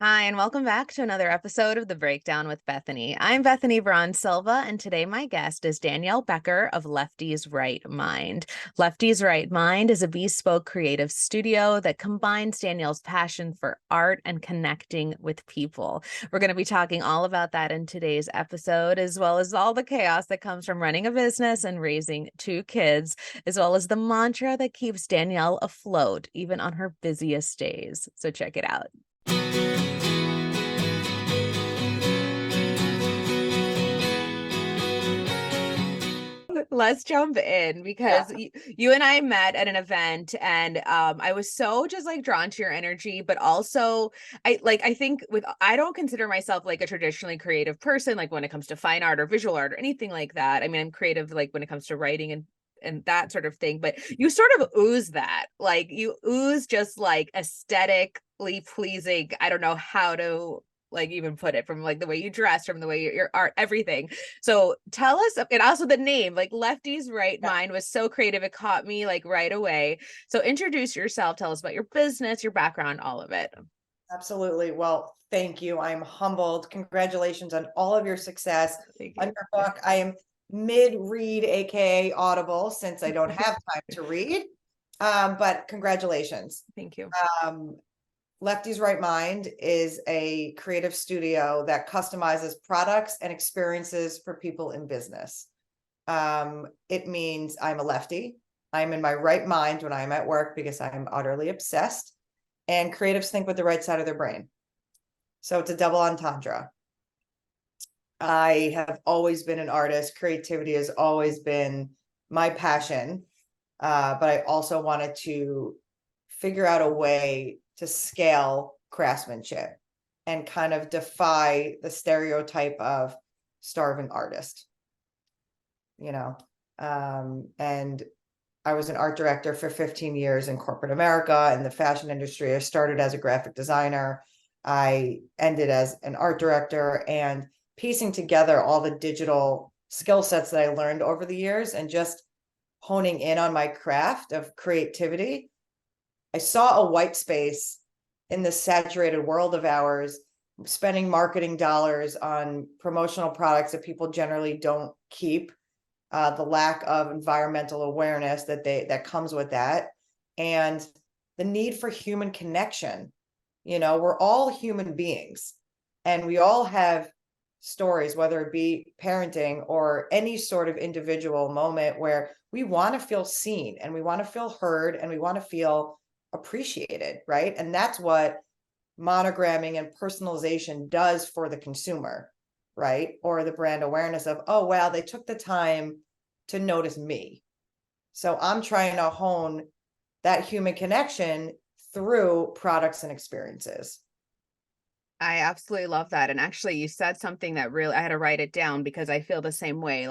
Hi, and welcome back to another episode of the Breakdown with Bethany. I'm Bethany Braun Silva, and today my guest is Danielle Becker of Lefty's Right Mind. Lefty's Right Mind is a bespoke creative studio that combines Danielle's passion for art and connecting with people. We're going to be talking all about that in today's episode, as well as all the chaos that comes from running a business and raising two kids, as well as the mantra that keeps Danielle afloat, even on her busiest days. So check it out. Let's jump in because Yeah. you and I met at an event, and I was so just like drawn to your energy, but also I think I don't consider myself like a traditionally creative person, like when it comes to fine art or visual art or anything like that. I mean, I'm creative like when it comes to writing and that sort of thing, but you sort of ooze that. Like you ooze just like aesthetically pleasing. I don't know how to like even put it, from like the way you dress, from the way your art, everything. So tell us, and also the name, like Lefty's Right Yeah, Mind was so creative. It caught me like right away. So introduce yourself, tell us about your business, your background, all of it. absolutely. Well, thank you. I'm humbled. Congratulations on all of your success Thank on you. your book. I am mid-read, aka Audible, since I don't have time to read. But congratulations. Thank you. Um, Lefty's Right Mind is a creative studio that customizes products and experiences for people in business. It means I'm a lefty. I'm in my right mind when I'm at work because I'm utterly obsessed. And creatives think with the right side of their brain. So it's a double entendre. I have always been an artist. Creativity has always been my passion. But I also wanted to figure out a way to scale craftsmanship and kind of defy the stereotype of starving artist, you know. And I was an art director for 15 years in corporate America in the fashion industry. I started as a graphic designer. I ended as an art director, and piecing together all the digital skill sets that I learned over the years and just honing in on my craft of creativity. I saw a white space in this saturated world of ours, spending marketing dollars on promotional products that people generally don't keep, the lack of environmental awareness that comes with that, and the need for human connection. We're all human beings, and we all have stories, whether it be parenting or any sort of individual moment where we want to feel seen and we want to feel heard and we want to feel appreciated, right? And that's what monogramming and personalization does for the consumer, right? Or the brand awareness of, oh, wow, they took the time to notice me. So I'm trying to hone that human connection through products and experiences. I absolutely love that. And actually, you said something that really, I had to write it down because I feel the same way.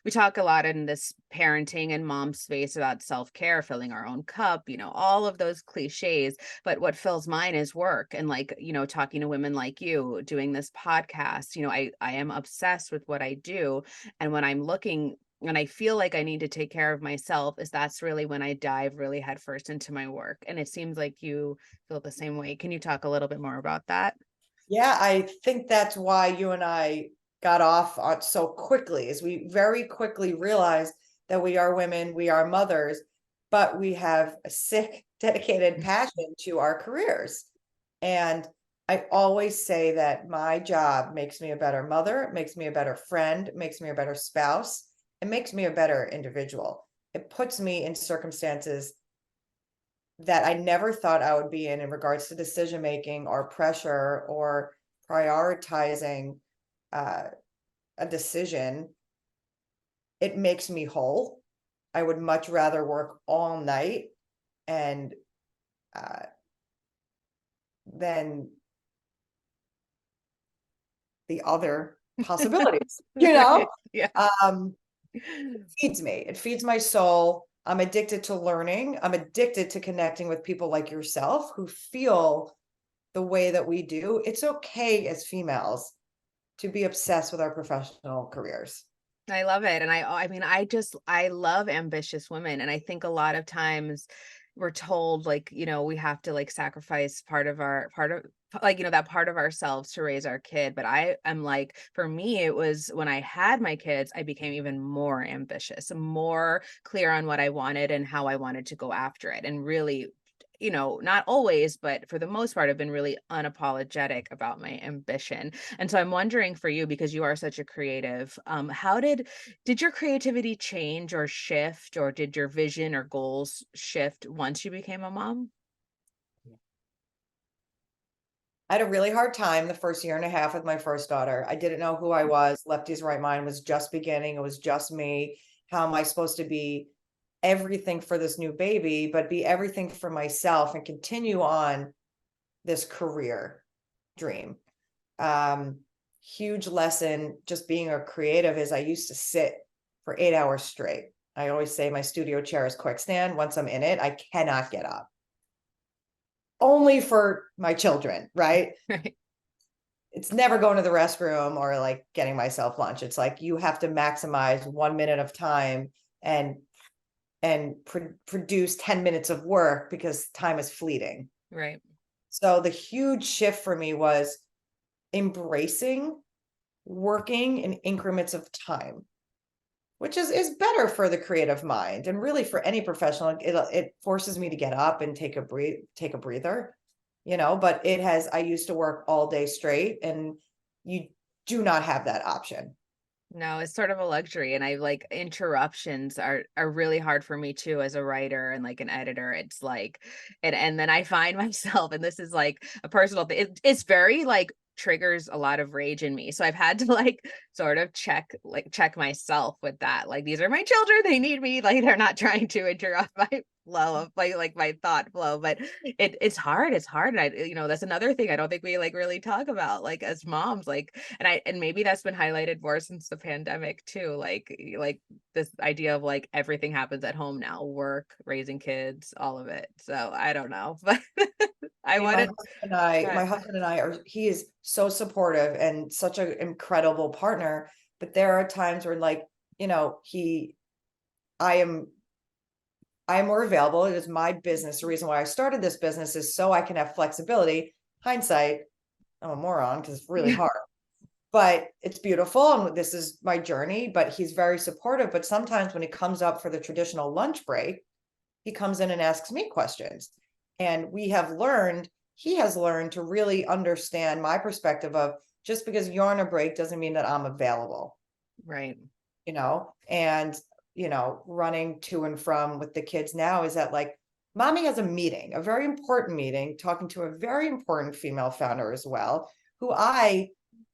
We talk a lot in this parenting and mom space about self-care, filling our own cup, all of those cliches. But what fills mine is work. And like, talking to women like you, doing this podcast, I am obsessed with what I do. And when I'm looking, and I feel like I need to take care of myself, that's really when I dive really headfirst into my work. And it seems like you feel the same way. Can you talk a little bit more about that? Yeah, I think that's why you and I got off on so quickly, is we very quickly realized that we are women, we are mothers, but we have a sick, dedicated passion to our careers. And I always say that my job makes me a better mother, makes me a better friend, makes me a better spouse, it makes me a better individual. It puts me in circumstances that I never thought I would be in regards to decision making or pressure or prioritizing uh, a decision. It makes me whole. I would much rather work all night and uh, than the other possibilities, Right. Yeah. Um, it feeds me. It feeds my soul. I'm addicted to learning. I'm addicted to connecting with people like yourself who feel the way that we do. It's okay as females to be obsessed with our professional careers. I love it. And I mean, I love ambitious women. And I think a lot of times we're told like, we have to like sacrifice like, that part of ourselves to raise our kid. But I am like, for me, it was when I had my kids, I became even more ambitious, more clear on what I wanted and how I wanted to go after it. And really, not always, but for the most part, I've been really unapologetic about my ambition. And so I'm wondering for you, because you are such a creative, how did your creativity change or shift, or did your vision or goals shift once you became a mom? I had a really hard time the first year and a half with my first daughter. I didn't know who I was. Lefty's right mind was just beginning. It was just me. How am I supposed to be everything for this new baby, but be everything for myself and continue on this career dream? Um, Huge lesson just being a creative is I used to sit for 8 hours straight. I always say my studio chair is quicksand. Once I'm in it, I cannot get up. Only for my children, right? Right. It's never going to the restroom or like getting myself lunch. It's like you have to maximize 1 minute of time and produce 10 minutes of work because time is fleeting. Right. So the huge shift for me was embracing working in increments of time, which is better for the creative mind and really for any professional. It forces me to get up and take a breather, but I used to work all day straight, and you do not have that option. No, it's sort of a luxury, and I like interruptions are really hard for me too as a writer and like an editor. It's like, and then I find myself, and this is like a personal thing. It's very like triggers a lot of rage in me. So I've had to like sort of check myself with that. Like these are my children, they need me. Like they're not trying to interrupt my flow of like my thought flow. But it's hard. It's hard. And that's another thing I don't think we like really talk about like as moms. Like and maybe that's been highlighted more since the pandemic too. Like this idea of like everything happens at home now, work, raising kids, all of it. So I don't know. But I I mean, wanted my God. husband and I he is so supportive and such an incredible partner. But there are times where like, you know, he, I am, I am more available. It is my business. The reason why I started this business is so I can have flexibility. Hindsight, I'm a moron because it's really hard, but it's beautiful. And this is my journey, but he's very supportive. But sometimes when he comes up for the traditional lunch break, he comes in and asks me questions. And he has learned to really understand my perspective of just because you're on a break doesn't mean that I'm available, Right. and, running to and from with the kids now is that like, mommy has a meeting, a very important meeting, talking to a very important female founder as well,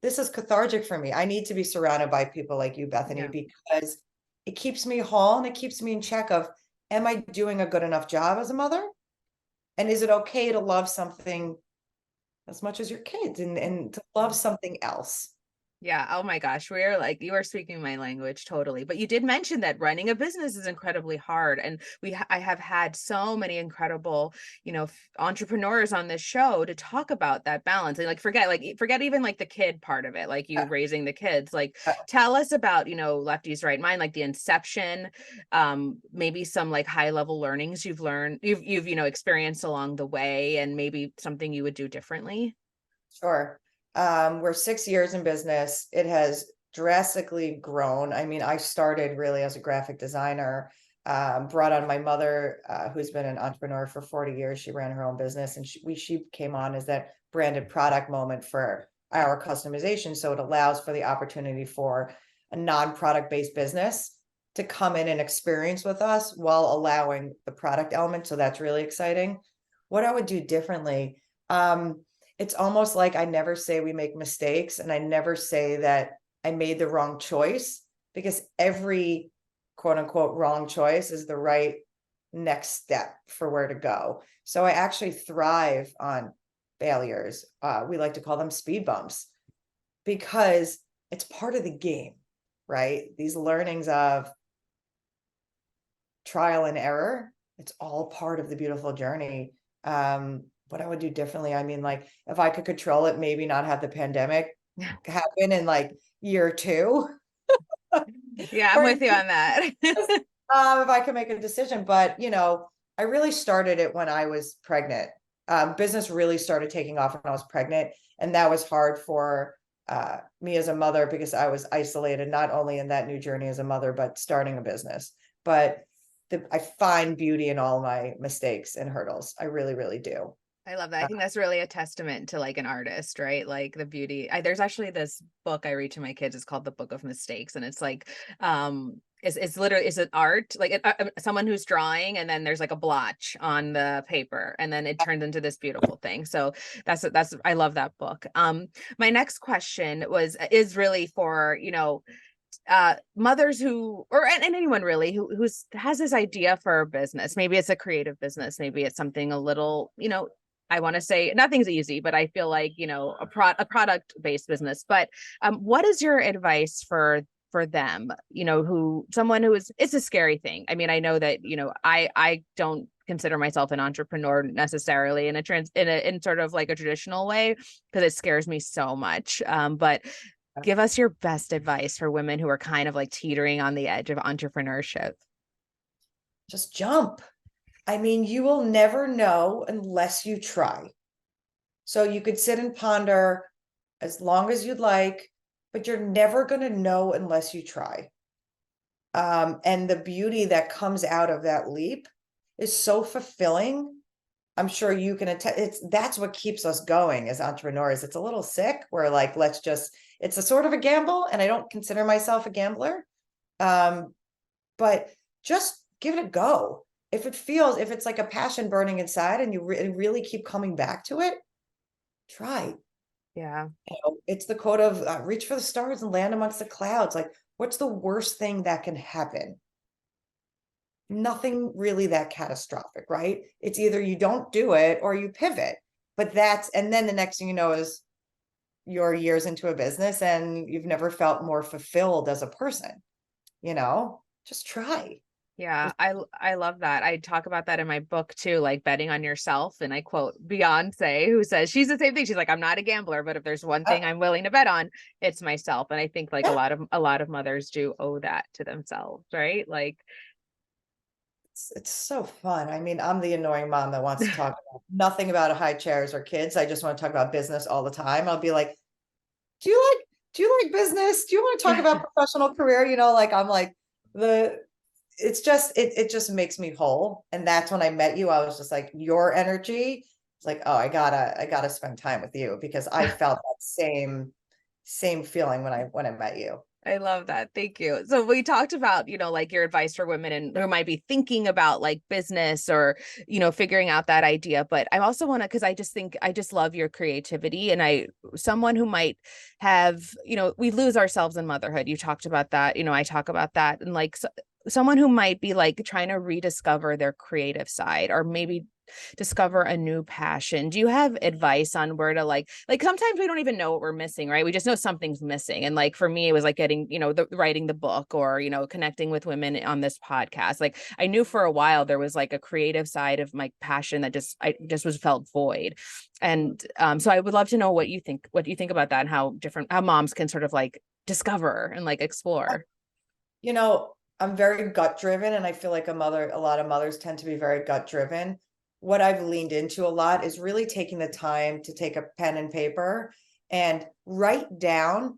this is cathartic for me. I need to be surrounded by people like you, Bethany, Yeah. because it keeps me whole and it keeps me in check of, am I doing a good enough job as a mother? And is it okay to love something as much as your kids and to love something else? Yeah. Oh my gosh. We're like, you are speaking my language totally. But you did mention that running a business is incredibly hard. And I have had so many incredible, entrepreneurs on this show to talk about that balance and like forget even like the kid part of it, like you Yeah. raising the kids. Like tell us about, Lefty's Right Mind, like the inception, maybe some like high level learnings you've experienced along the way, and maybe something you would do differently. Sure. We're 6 years in business. It has drastically grown. I mean, I started really as a graphic designer, brought on my mother, who's been an entrepreneur for 40 years. She ran her own business, and she came on as that branded product moment for our customization. So it allows for the opportunity for a non-product based business to come in and experience with us while allowing the product element. So that's really exciting. What I would do differently, it's almost like I never say we make mistakes, and I never say that I made the wrong choice, because every quote unquote wrong choice is the right next step for where to go. So I actually thrive on failures. We like to call them speed bumps, because it's part of the game, right? These learnings of trial and error, it's all part of the beautiful journey. What I would do differently, I mean, like if I could control it, maybe not have the pandemic happen in like year two. Yeah, I'm Or with you on that. if I could make a decision. But I really started it when I was pregnant. Business really started taking off when I was pregnant, and that was hard for me as a mother because I was isolated, not only in that new journey as a mother, but starting a business. But I find beauty in all my mistakes and hurdles. I really, really do. I love that. I Uh, think that's really a testament to like an artist, right? Like the beauty. There's actually this book I read to my kids. It's called The Book of Mistakes, and it's like, it's literally it's an art, like someone who's drawing, and then there's like a blotch on the paper, and then it turns into this beautiful thing. So that's I love that book. My next question is really for mothers who and anyone really who's has this idea for a business. Maybe it's a creative business, maybe it's something a little, I want to say nothing's easy, but I feel like, a product based business. But what is your advice for them, who someone who is, it's a scary thing. I mean, I know that, I don't consider myself an entrepreneur necessarily in sort of like a traditional way, because it scares me so much. But give us your best advice for women who are kind of like teetering on the edge of entrepreneurship. just jump. I mean, you will never know unless you try. So you could sit and ponder as long as you'd like, but you're never going to know unless you try. And the beauty that comes out of that leap is so fulfilling. I'm sure you can attest. That's what keeps us going as entrepreneurs. It's a little sick. We're like, it's a sort of a gamble, and I don't consider myself a gambler. But just give it a go. If it's like a passion burning inside and you really keep coming back to it, try. Yeah. It's the quote of reach for the stars and land amongst the clouds. Like, what's the worst thing that can happen? Nothing really that catastrophic, right? It's either you don't do it or you pivot. And then the next thing you know is you're years into a business and you've never felt more fulfilled as a person, just try. Yeah, I love that. I talk about that in my book too, like betting on yourself. And I quote Beyonce, who says she's the same thing. She's like, I'm not a gambler, but if there's one Uh, thing I'm willing to bet on, it's myself. And I think like yeah, a lot of mothers do owe that to themselves, right? Like, it's so fun. I mean, I'm the annoying mom that wants to talk about nothing about high chairs or kids. I just want to talk about business all the time. I'll be like, do you like business? Do you want to talk about professional career? Like I'm like the it just makes me whole. And that's when I met you. I was just like, your energy. It's like, oh, I gotta spend time with you because I felt that same feeling when I met you. I love that. Thank you. So we talked about, like your advice for women and who might be thinking about like business or, figuring out that idea. But I also want to, because I just love your creativity. And someone who might have, we lose ourselves in motherhood. You talked about that, I talk about that. And like someone who might be like trying to rediscover their creative side, or maybe discover a new passion. Do you have advice on where to like sometimes we don't even know what we're missing, right? We just know something's missing. And like for me, it was like getting, writing the book, or, connecting with women on this podcast. Like I knew for a while there was like a creative side of my passion that I just was felt void. And so I would love to know what you think about that, and how moms can sort of like discover and like explore. I'm very gut driven, and I feel like a lot of mothers tend to be very gut driven. What I've leaned into a lot is really taking the time to take a pen and paper and write down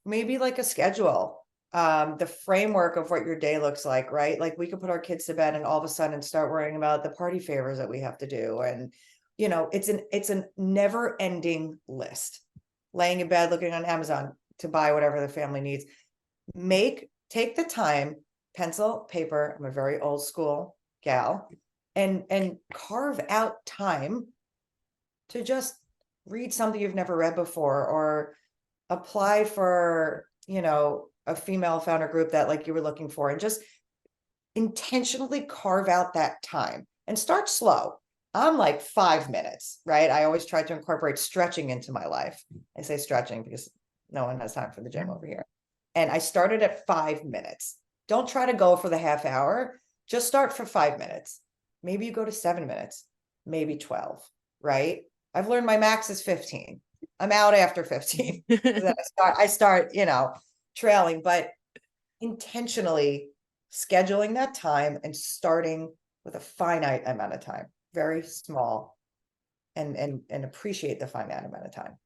maybe like a schedule, the framework of what your day looks like, right? Like we could put our kids to bed and all of a sudden start worrying about the party favors that we have to do. And, it's a never ending list. Laying in bed, looking on Amazon to buy whatever the family needs. Take the time, pencil, paper. I'm a very old school gal, and carve out time to just read something you've never read before, or apply for, a female founder group that like you were looking for, and just intentionally carve out that time and start slow. I'm like 5 minutes, right? I always try to incorporate stretching into my life. I say stretching because no one has time for the gym over here. And I started at 5 minutes. Don't try to go for the half hour. Just start for 5 minutes. Maybe you go to 7 minutes, maybe 12, right? I've learned my max is 15. I'm out after 15. Then I start, trailing, but intentionally scheduling that time and starting with a finite amount of time, very small. and appreciate the finite amount of time.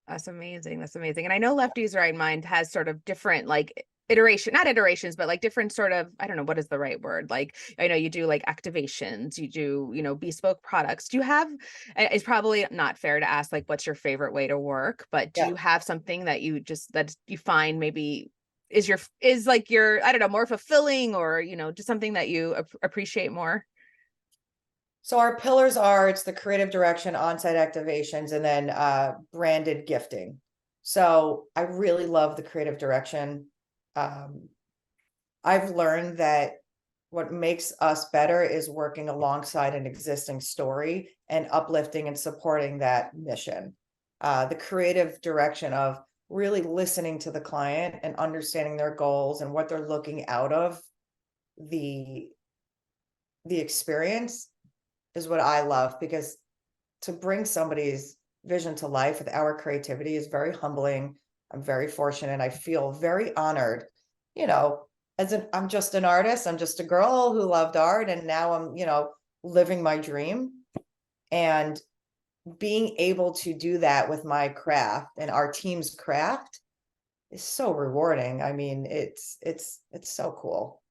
That's amazing. That's amazing. And I know Lefty's Right Mind has sort of different like not iterations, but like different sort of, I don't know, what is the right word? Like, I know you do like activations, you do, bespoke products. Do you have, it's probably not fair to ask like, what's your favorite way to work, but do Yeah. you have something that that you find maybe is like your, I don't know, more fulfilling or, just something that you appreciate more? So our pillars are, it's the creative direction, on-site activations, and then branded gifting. So I really love the creative direction. I've learned that what makes us better is working alongside an existing story and uplifting and supporting that mission. The creative direction of really listening to the client and understanding their goals and what they're looking out of the experience is what I love, because to bring somebody's vision to life with our creativity is very humbling. I'm very fortunate. I feel very honored, you know, I'm just an artist. I'm just a girl who loved art. And now I'm, living my dream, and being able to do that with my craft and our team's craft is so rewarding. I mean, it's so cool.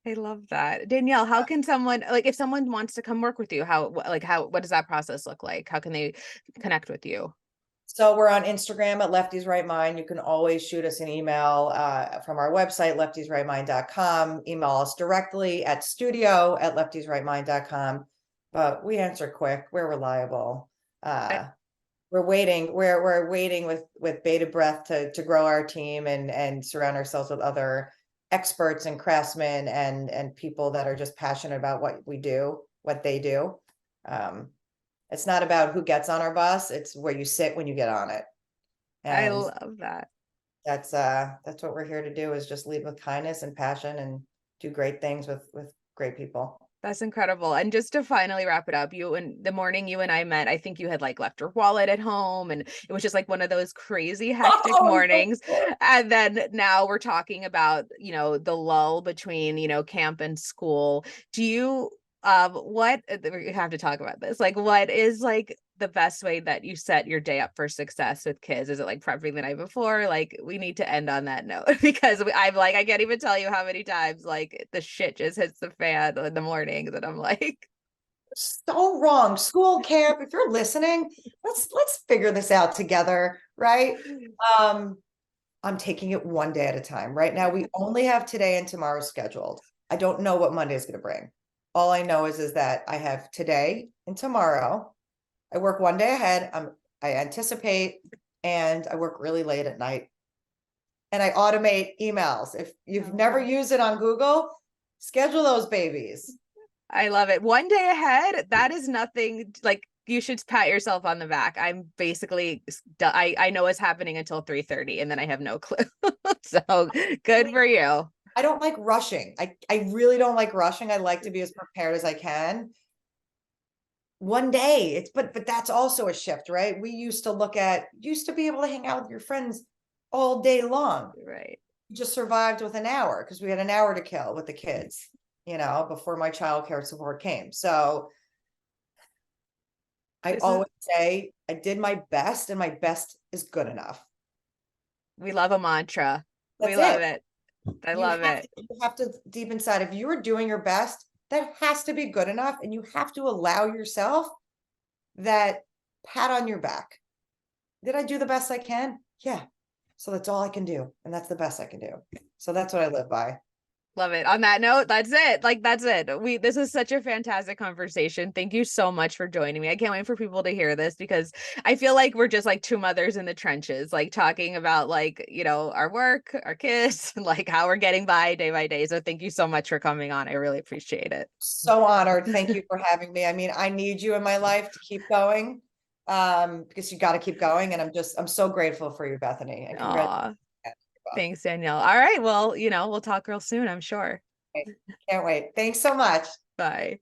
I love that. Danielle, how can someone, like, if someone wants to come work with you, what does that process look like? How can they connect with you? So we're on Instagram at Lefty's Right Mind. You can always shoot us an email from our website, leftysrightmind.com. Email us directly at studio@leftysrightmind.com. But we answer quick. We're reliable. I, We're waiting. We're waiting with bated breath to grow our team and surround ourselves with other experts and craftsmen and people that are just passionate about what we do, what they do. It's not about who gets on our bus, it's where you sit when you get on it. I And love that. that's what we're here to do, is just lead with kindness and passion and do great things with great people. That's incredible. And just to finally wrap it up, the morning you and I met, I think you had like left your wallet at home and it was just like one of those crazy hectic Oh, mornings. And then now we're talking about, the lull between, camp and school. Do you what we have to talk about this. Like what is like the best way that you set your day up for success with kids? Is it like prepping the night before? Like we need to end on that note because I'm like, I can't even tell you how many times like the shit just hits the fan in the mornings and I'm like, so wrong. School, camp, if you're listening, let's figure this out together, right? Um, I'm taking it one day at a time. Right now, we only have today and tomorrow scheduled. I don't know what Monday is going to bring. All I know is that I have today and tomorrow. I work one day ahead. I anticipate, and I work really late at night. And I automate emails. If you've never used it on Google, schedule those babies. I love it. One day ahead, that is nothing like you should pat yourself on the back. I'm basically I know what's happening until 3:30 and then I have no clue. So good for you. I don't like rushing. I really don't like rushing. I like to be as prepared as I can. One day, but that's also a shift, right? We used to be able to hang out with your friends all day long. Right. You just survived with an hour because we had an hour to kill with the kids, before my childcare support came. So I always say I did my best and my best is good enough. We love a mantra. We That's love it. it. I love it. You have to deep inside, if you are doing your best, that has to be good enough. And you have to allow yourself that pat on your back. Did I do the best I can? Yeah. So that's all I can do. And that's the best I can do. So that's what I live by. Love it. On that note, that's it. Like that's it. This is such a fantastic conversation. Thank you so much for joining me. I can't wait for people to hear this because I feel like we're just like two mothers in the trenches, like talking about like, our work, our kids, like how we're getting by day. So thank you so much for coming on. I really appreciate it. So honored. Thank you for having me. I mean, I need you in my life to keep going. Because you got to keep going. And I'm so grateful for you, Bethany. And congratulations. Thanks, Danielle. All right. Well, we'll talk real soon, I'm sure. Can't wait. Thanks so much. Bye.